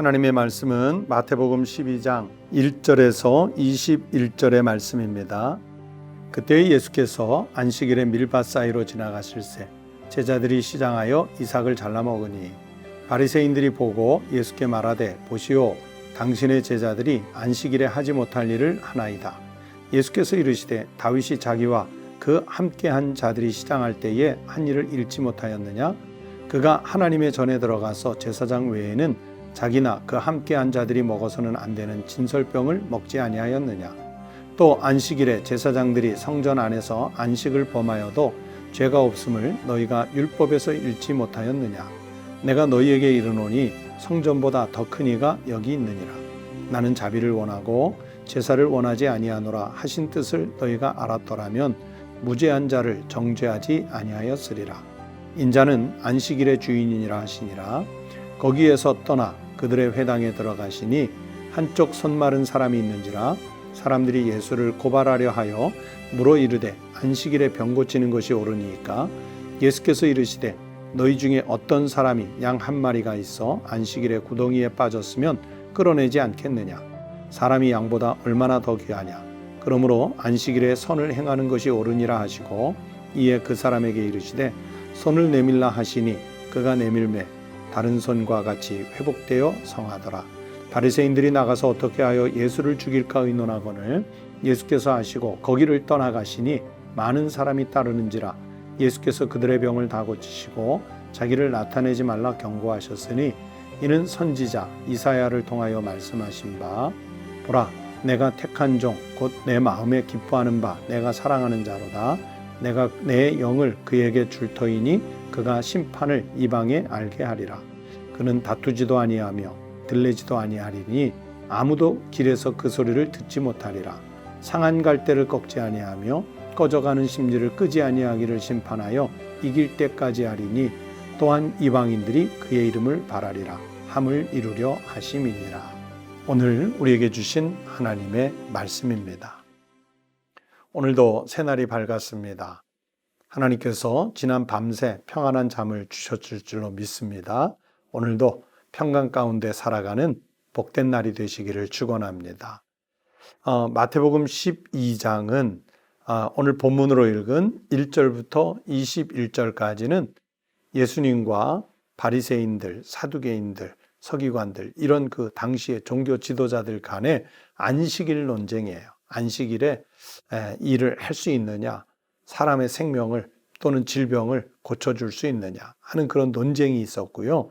하나님의 말씀은 마태복음 12장 1절에서 21절의 말씀입니다. 그때 예수께서 안식일에 밀밭 사이로 지나가실새 제자들이 시장하여 이삭을 잘라 먹으니 바리새인들이 보고 예수께 말하되 보시오 당신의 제자들이 안식일에 하지 못할 일을 하나이다. 예수께서 이르시되 다윗이 자기와 그 함께한 자들이 시장할 때에 한 일을 잃지 못하였느냐? 그가 하나님의 전에 들어가서 제사장 외에는 자기나 그 함께한 자들이 먹어서는 안 되는 진설병을 먹지 아니하였느냐? 또 안식일에 제사장들이 성전 안에서 안식을 범하여도 죄가 없음을 너희가 율법에서 읽지 못하였느냐? 내가 너희에게 이르노니 성전보다 더 큰 이가 여기 있느니라. 나는 자비를 원하고 제사를 원하지 아니하노라 하신 뜻을 너희가 알았더라면 무죄한 자를 정죄하지 아니하였으리라. 인자는 안식일의 주인이니라 하시니라. 거기에서 떠나 그들의 회당에 들어가시니 한쪽 손 마른 사람이 있는지라. 사람들이 예수를 고발하려 하여 물어 이르되 안식일에 병 고치는 것이 옳으니까? 예수께서 이르시되 너희 중에 어떤 사람이 양 한 마리가 있어 안식일에 구덩이에 빠졌으면 끌어내지 않겠느냐? 사람이 양보다 얼마나 더 귀하냐? 그러므로 안식일에 선을 행하는 것이 옳으니라 하시고 이에 그 사람에게 이르시되 손을 내밀라 하시니 그가 내밀매 다른 손과 같이 회복되어 성하더라. 바리새인들이 나가서 어떻게 하여 예수를 죽일까 의논하거늘 예수께서 하시고 거기를 떠나가시니 많은 사람이 따르는지라. 예수께서 그들의 병을 다 고치시고 자기를 나타내지 말라 경고하셨으니 이는 선지자 이사야를 통하여 말씀하신 바 보라 내가 택한 종 곧 내 마음에 기뻐하는 바 내가 사랑하는 자로다. 내가 내 영을 그에게 줄 터이니 그가 심판을 이방에 알게 하리라. 그는 다투지도 아니하며 들레지도 아니하리니 아무도 길에서 그 소리를 듣지 못하리라. 상한 갈대를 꺾지 아니하며 꺼져가는 심지를 끄지 아니하기를 심판하여 이길 때까지 하리니 또한 이방인들이 그의 이름을 바라리라 함을 이루려 하심이니라. 오늘 우리에게 주신 하나님의 말씀입니다. 오늘도 새날이 밝았습니다. 하나님께서 지난 밤새 평안한 잠을 주셨을 줄로 믿습니다. 오늘도 평강 가운데 살아가는 복된 날이 되시기를 축원합니다. 마태복음 12장은 오늘 본문으로 읽은 1절부터 21절까지는 예수님과 바리새인들, 사두개인들, 서기관들 이런 그 당시의 종교 지도자들 간의 안식일 논쟁이에요. 안식일에 일을 할 수 있느냐, 사람의 생명을 또는 질병을 고쳐줄 수 있느냐 하는 그런 논쟁이 있었고요.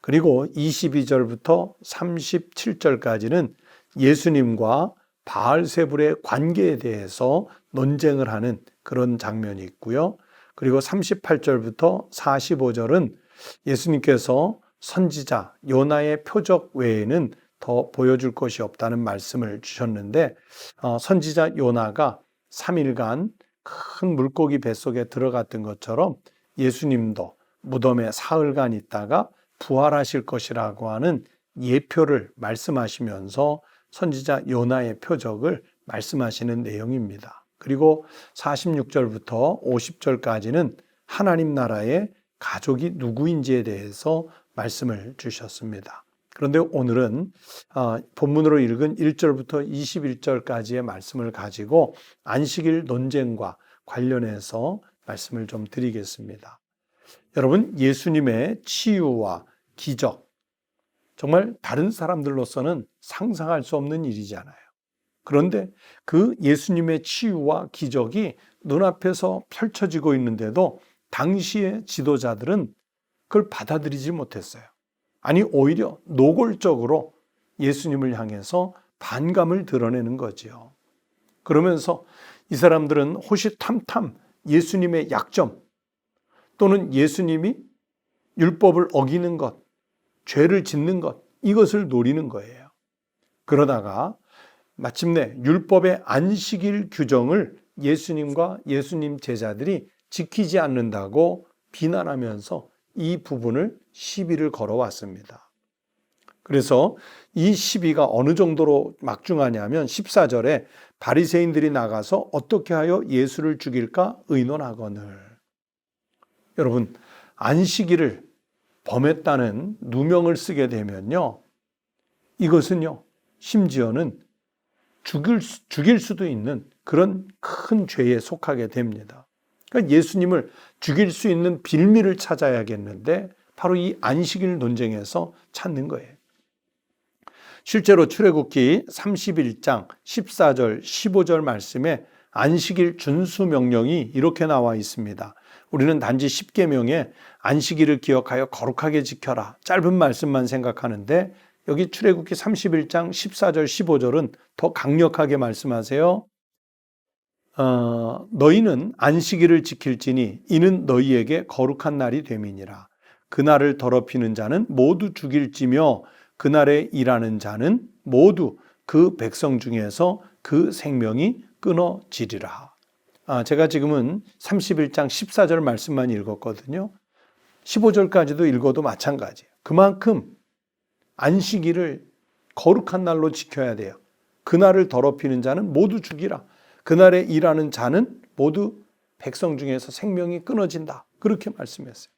그리고 22절부터 37절까지는 예수님과 바알세불의 관계에 대해서 논쟁을 하는 그런 장면이 있고요. 그리고 38절부터 45절은 예수님께서 선지자 요나의 표적 외에는 더 보여줄 것이 없다는 말씀을 주셨는데 선지자 요나가 3일간 큰 물고기 뱃속에 들어갔던 것처럼 예수님도 무덤에 사흘간 있다가 부활하실 것이라고 하는 예표를 말씀하시면서 선지자 요나의 표적을 말씀하시는 내용입니다. 그리고 46절부터 50절까지는 하나님 나라의 가족이 누구인지에 대해서 말씀을 주셨습니다. 그런데 오늘은 본문으로 읽은 1절부터 21절까지의 말씀을 가지고 안식일 논쟁과 관련해서 말씀을 좀 드리겠습니다. 여러분, 예수님의 치유와 기적, 정말 다른 사람들로서는 상상할 수 없는 일이잖아요. 그런데 그 예수님의 치유와 기적이 눈앞에서 펼쳐지고 있는데도 당시의 지도자들은 그걸 받아들이지 못했어요. 아니 오히려 노골적으로 예수님을 향해서 반감을 드러내는 거지요. 그러면서 이 사람들은 호시탐탐 예수님의 약점 또는 예수님이 율법을 어기는 것, 죄를 짓는 것 이것을 노리는 거예요. 그러다가 마침내 율법의 안식일 규정을 예수님과 예수님 제자들이 지키지 않는다고 비난하면서 이 부분을 시비를 걸어왔습니다. 그래서 이 시비가 어느 정도로 막중하냐면 14절에 바리새인들이 나가서 어떻게 하여 예수를 죽일까 의논하거늘. 여러분, 안식일을 범했다는 누명을 쓰게 되면요, 이것은요, 심지어는 죽일 수도 있는 그런 큰 죄에 속하게 됩니다. 그러니까 예수님을 죽일 수 있는 빌미를 찾아야겠는데 바로 이 안식일 논쟁에서 찾는 거예요. 실제로 출애굽기 31장 14절 15절 말씀에 안식일 준수 명령이 이렇게 나와 있습니다. 우리는 단지 10계명에 안식일을 기억하여 거룩하게 지켜라, 짧은 말씀만 생각하는데 여기 출애굽기 31장 14절 15절은 더 강력하게 말씀하세요. 너희는 안식일을 지킬지니 이는 너희에게 거룩한 날이 됨이니라. 그날을 더럽히는 자는 모두 죽일지며 그날에 일하는 자는 모두 그 백성 중에서 그 생명이 끊어지리라. 제가 지금은 31장 14절 말씀만 읽었거든요. 15절까지도 읽어도 마찬가지예요. 그만큼 안식일을 거룩한 날로 지켜야 돼요. 그날을 더럽히는 자는 모두 죽이라. 그날에 일하는 자는 모두 백성 중에서 생명이 끊어진다. 그렇게 말씀했어요.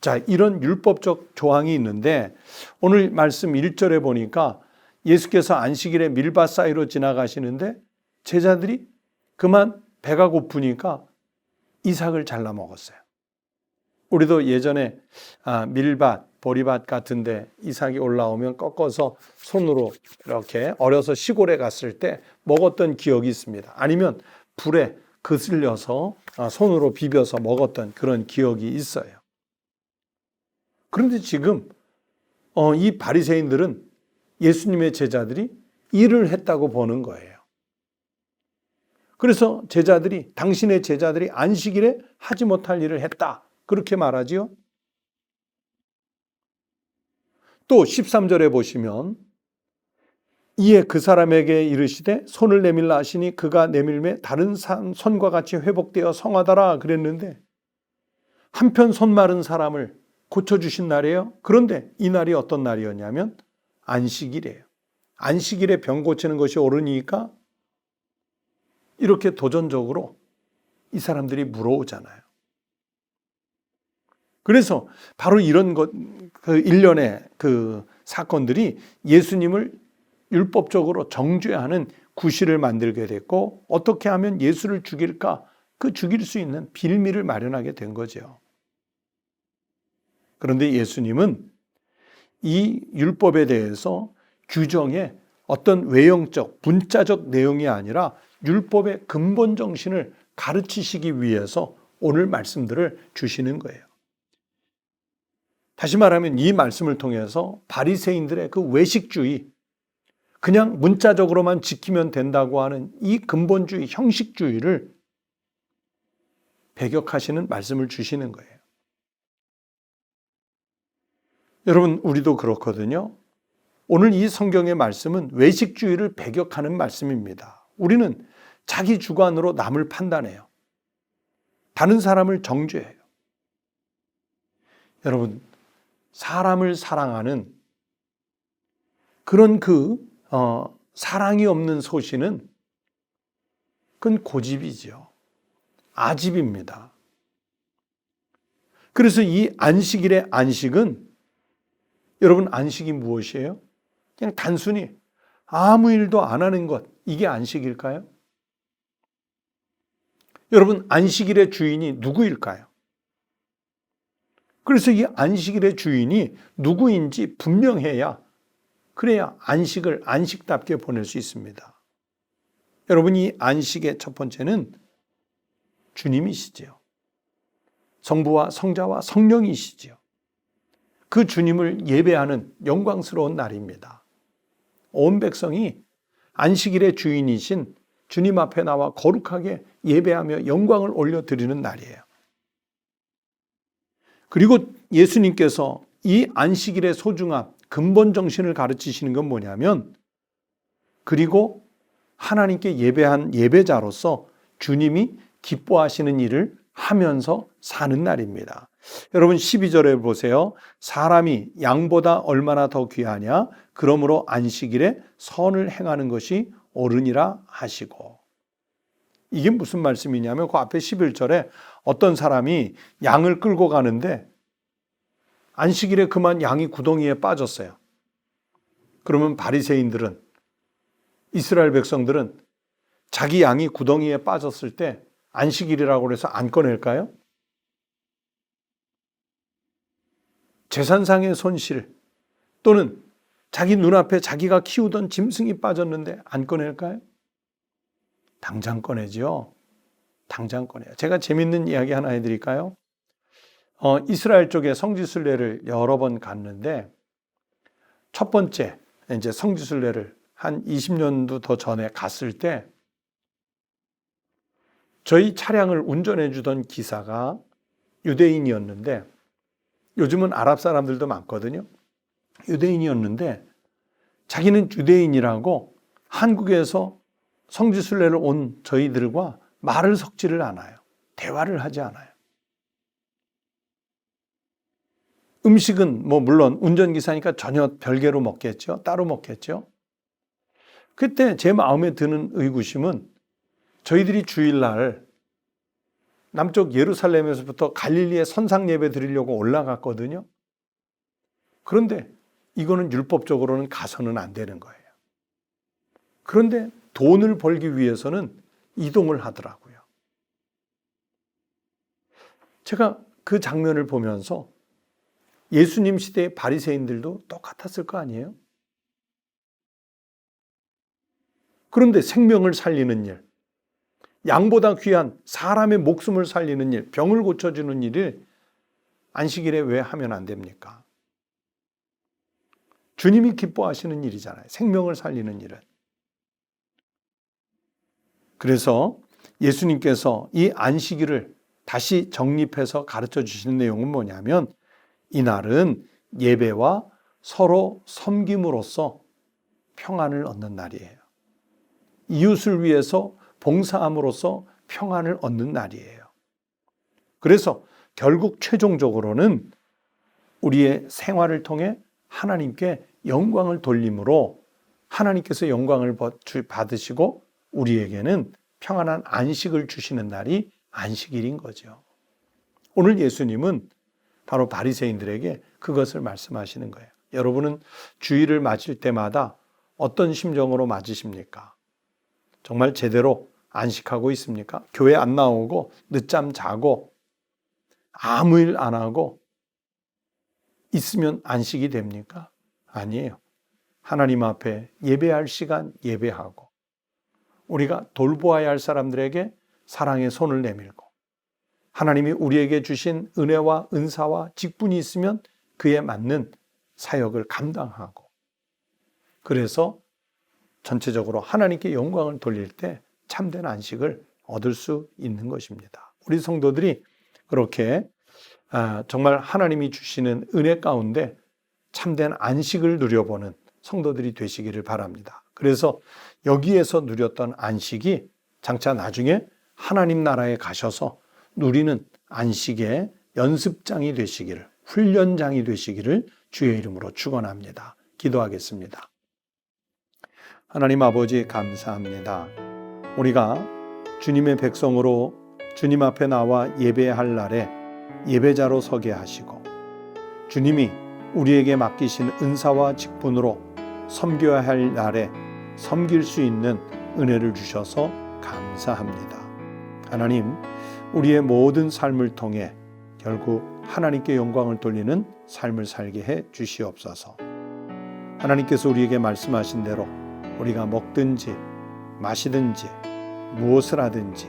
자, 이런 율법적 조항이 있는데 오늘 말씀 1절에 보니까 예수께서 안식일에 밀밭 사이로 지나가시는데 제자들이 그만 배가 고프니까 이삭을 잘라 먹었어요. 우리도 예전에 밀밭, 보리밭 같은데 이삭이 올라오면 꺾어서 손으로 이렇게 어려서 시골에 갔을 때 먹었던 기억이 있습니다. 아니면 불에 거슬려서 손으로 비벼서 먹었던 그런 기억이 있어요. 그런데 지금 이 바리새인들은 예수님의 제자들이 일을 했다고 보는 거예요. 그래서 당신의 제자들이 안식일에 하지 못할 일을 했다. 그렇게 말하지요. 또 13절에 보시면 이에 그 사람에게 이르시되 손을 내밀라 하시니 그가 내밀매 다른 손과 같이 회복되어 성하더라 그랬는데 한편 손 마른 사람을 고쳐주신 날이에요. 그런데 이 날이 어떤 날이었냐면 안식일이에요. 안식일에 병 고치는 것이 옳으니까 이렇게 도전적으로 이 사람들이 물어오잖아요. 그래서 바로 이런 그 일련의 그 사건들이 예수님을 율법적으로 정죄하는 구실을 만들게 됐고 어떻게 하면 예수를 죽일까? 그 죽일 수 있는 빌미를 마련하게 된 거죠. 그런데 예수님은 이 율법에 대해서 규정의 어떤 외형적, 문자적 내용이 아니라 율법의 근본 정신을 가르치시기 위해서 오늘 말씀들을 주시는 거예요. 다시 말하면 이 말씀을 통해서 바리새인들의 그 외식주의, 그냥 문자적으로만 지키면 된다고 하는 이 근본주의, 형식주의를 배격하시는 말씀을 주시는 거예요. 여러분, 우리도 그렇거든요. 오늘 이 성경의 말씀은 외식주의를 배격하는 말씀입니다. 우리는 자기 주관으로 남을 판단해요. 다른 사람을 정죄해요. 여러분, 사람을 사랑하는 그런 사랑이 없는 소신은 그건 고집이죠. 아집입니다. 그래서 이 안식일의 안식은 여러분 안식이 무엇이에요? 그냥 단순히 아무 일도 안 하는 것, 이게 안식일까요? 여러분 안식일의 주인이 누구일까요? 그래서 이 안식일의 주인이 누구인지 분명해야 그래야 안식을 안식답게 보낼 수 있습니다. 여러분 이 안식의 첫 번째는 주님이시지요. 성부와 성자와 성령이시지요. 그 주님을 예배하는 영광스러운 날입니다. 온 백성이 안식일의 주인이신 주님 앞에 나와 거룩하게 예배하며 영광을 올려드리는 날이에요. 그리고 예수님께서 이 안식일의 소중함, 근본 정신을 가르치시는 건 뭐냐면 그리고 하나님께 예배한 예배자로서 주님이 기뻐하시는 일을 하면서 사는 날입니다. 여러분 12절에 보세요. 사람이 양보다 얼마나 더 귀하냐? 그러므로 안식일에 선을 행하는 것이 옳으니라 하시고. 이게 무슨 말씀이냐면 그 앞에 11절에 어떤 사람이 양을 끌고 가는데 안식일에 그만 양이 구덩이에 빠졌어요. 그러면 바리새인들은, 이스라엘 백성들은 자기 양이 구덩이에 빠졌을 때 안식일이라고 해서 안 꺼낼까요? 재산상의 손실 또는 자기 눈앞에 자기가 키우던 짐승이 빠졌는데 안 꺼낼까요? 당장 꺼내죠. 당장 꺼내요. 제가 재밌는 이야기 하나 해드릴까요? 이스라엘 쪽에 성지순례를 여러 번 갔는데 첫 번째 이제 성지순례를 한 20년도 더 전에 갔을 때 저희 차량을 운전해 주던 기사가 유대인이었는데, 요즘은 아랍 사람들도 많거든요. 유대인이었는데 자기는 유대인이라고 한국에서 성지순례를 온 저희들과 말을 섞지를 않아요. 대화를 하지 않아요. 음식은 물론 운전기사니까 전혀 별개로 먹겠죠. 따로 먹겠죠. 그때 제 마음에 드는 의구심은, 저희들이 주일날 남쪽 예루살렘에서부터 갈릴리에 선상 예배 드리려고 올라갔거든요. 그런데 이거는 율법적으로는 가서는 안 되는 거예요. 그런데 돈을 벌기 위해서는 이동을 하더라고요. 제가 그 장면을 보면서 예수님 시대의 바리새인들도 똑같았을 거 아니에요? 그런데 생명을 살리는 일, 양보다 귀한 사람의 목숨을 살리는 일, 병을 고쳐주는 일을 안식일에 왜 하면 안 됩니까? 주님이 기뻐하시는 일이잖아요. 생명을 살리는 일은. 그래서 예수님께서 이 안식일을 다시 정립해서 가르쳐 주시는 내용은 뭐냐면, 이날은 예배와 서로 섬김으로써 평안을 얻는 날이에요. 이웃을 위해서 봉사함으로써 평안을 얻는 날이에요. 그래서 결국 최종적으로는 우리의 생활을 통해 하나님께 영광을 돌림으로 하나님께서 영광을 받으시고 우리에게는 평안한 안식을 주시는 날이 안식일인 거죠. 오늘 예수님은 바로 바리새인들에게 그것을 말씀하시는 거예요. 여러분은 주일을 맞을 때마다 어떤 심정으로 맞으십니까? 정말 제대로 안식하고 있습니까? 교회 안 나오고 늦잠 자고 아무 일 안 하고 있으면 안식이 됩니까? 아니에요. 하나님 앞에 예배할 시간 예배하고, 우리가 돌보아야 할 사람들에게 사랑의 손을 내밀고, 하나님이 우리에게 주신 은혜와 은사와 직분이 있으면 그에 맞는 사역을 감당하고, 그래서 전체적으로 하나님께 영광을 돌릴 때 참된 안식을 얻을 수 있는 것입니다. 우리 성도들이 그렇게 정말 하나님이 주시는 은혜 가운데 참된 안식을 누려보는 성도들이 되시기를 바랍니다. 그래서 여기에서 누렸던 안식이 장차 나중에 하나님 나라에 가셔서 누리는 안식의 연습장이 되시기를, 훈련장이 되시기를 주의 이름으로 축원합니다. 기도하겠습니다. 하나님 아버지 감사합니다. 우리가 주님의 백성으로 주님 앞에 나와 예배할 날에 예배자로 서게 하시고, 주님이 우리에게 맡기신 은사와 직분으로 섬겨야 할 날에 섬길 수 있는 은혜를 주셔서 감사합니다. 하나님, 우리의 모든 삶을 통해 결국 하나님께 영광을 돌리는 삶을 살게 해 주시옵소서. 하나님께서 우리에게 말씀하신 대로 우리가 먹든지 마시든지 무엇을 하든지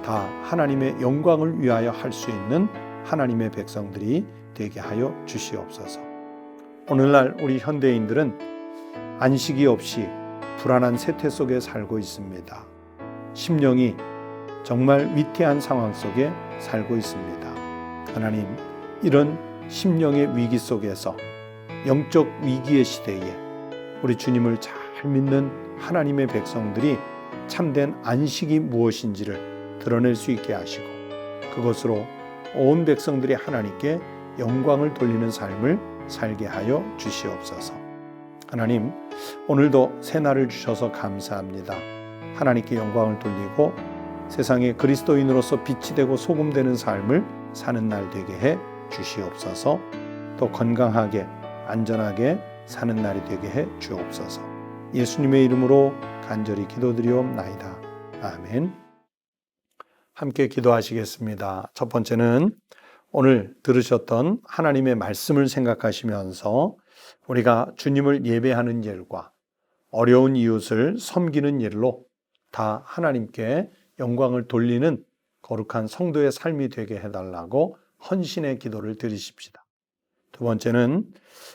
다 하나님의 영광을 위하여 할 수 있는 하나님의 백성들이 되게 하여 주시옵소서. 오늘날 우리 현대인들은 안식이 없이 불안한 세태 속에 살고 있습니다. 심령이 정말 위태한 상황 속에 살고 있습니다. 하나님, 이런 심령의 위기 속에서, 영적 위기의 시대에 우리 주님을 잘 믿는 하나님의 백성들이 참된 안식이 무엇인지를 드러낼 수 있게 하시고, 그것으로 온 백성들이 하나님께 영광을 돌리는 삶을 살게 하여 주시옵소서. 하나님, 오늘도 새 날을 주셔서 감사합니다. 하나님께 영광을 돌리고 세상에 그리스도인으로서 빛이 되고 소금 되는 삶을 사는 날 되게 해 주시옵소서. 또 건강하게 안전하게 사는 날이 되게 해 주옵소서. 예수님의 이름으로 간절히 기도드리옵나이다. 아멘. 함께 기도하시겠습니다. 첫 번째는 오늘 들으셨던 하나님의 말씀을 생각하시면서 우리가 주님을 예배하는 일과 어려운 이웃을 섬기는 일로 다 하나님께 영광을 돌리는 거룩한 성도의 삶이 되게 해달라고 헌신의 기도를 드리십시다. 두 번째는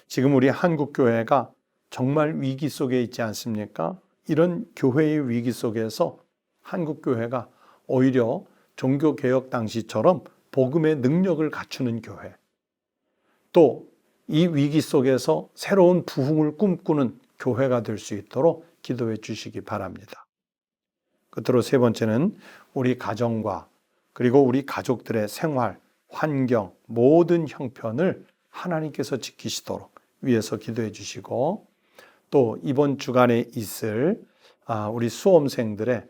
지금 우리 한국교회가 정말 위기 속에 있지 않습니까? 이런 교회의 위기 속에서 한국교회가 오히려 종교개혁 당시처럼 복음의 능력을 갖추는 교회, 또 이 위기 속에서 새로운 부흥을 꿈꾸는 교회가 될 수 있도록 기도해 주시기 바랍니다. 끝으로 세 번째는 우리 가정과 그리고 우리 가족들의 생활, 환경, 모든 형편을 하나님께서 지키시도록 위해서 기도해 주시고, 또 이번 주간에 있을 우리 수험생들의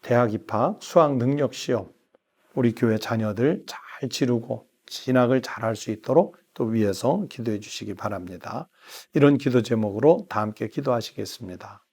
대학 입학, 수학 능력 시험, 우리 교회 자녀들 잘 치르고 진학을 잘할 수 있도록 또 위해서 기도해 주시기 바랍니다. 이런 기도 제목으로 다 함께 기도하시겠습니다.